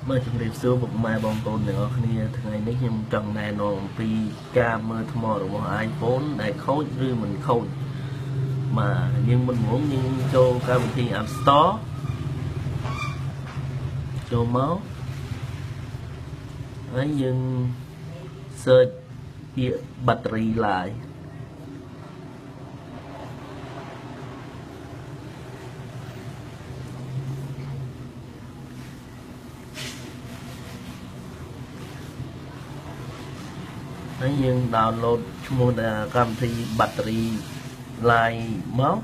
Mới trong review xưa một mai bong tôn này ở kiaថ្ងៃនេះខ្ញុំចង់ណែនាំអំពីការមើលថ្មរបស់ iPhone ដែលខូចឬមិនខូចបាទយើងមិនងងយើងចូលកម្មវិធី App Store ចូលមកហើយយើង search ពាក្យ battery life ហើយយើង download ឈ្មោះកម្មវិធី battery live មក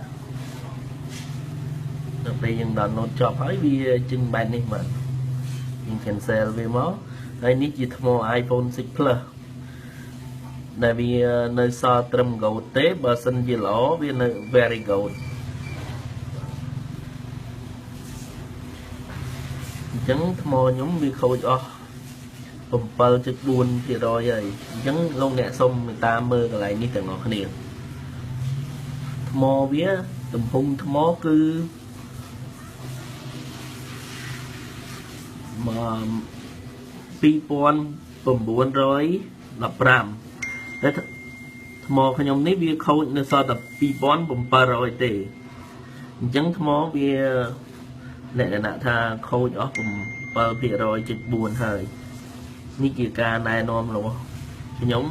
ដល់ពេលយើង download ចប់ហើយវាចេញបែបនេះបាទយើង cancel វាមកហើយនេះជាថ្ម iPhone 6 Plus ដែលវានៅសល់ត្រឹម gold ទេបើសិនជាល្អវានៅ very gold អញ្ចឹងថ្មខ្ញុំវាខូចអស់ 7.4% ហើយអញ្ចឹងលោកអ្នកសុំមេត្តាមើលកន្លែងនេះទាំងអស់គ្នាថ្មវាទំហំថ្មគឺ2915តែថ្មខ្ញុំនេះវាខូចនៅសល់តែ 2700 ទេអញ្ចឹងថ្មវាលក្ខណៈថាខូចអស់ 7.4% ហើយនេះជាការណែនាំរបស់ខ្ញុំ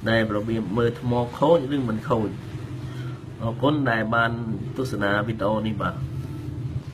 ដែលរបៀបមើលថ្មខូចឬមិនខូចអរគុណដែលបានទស្សនាវីដេអូនេះបាទ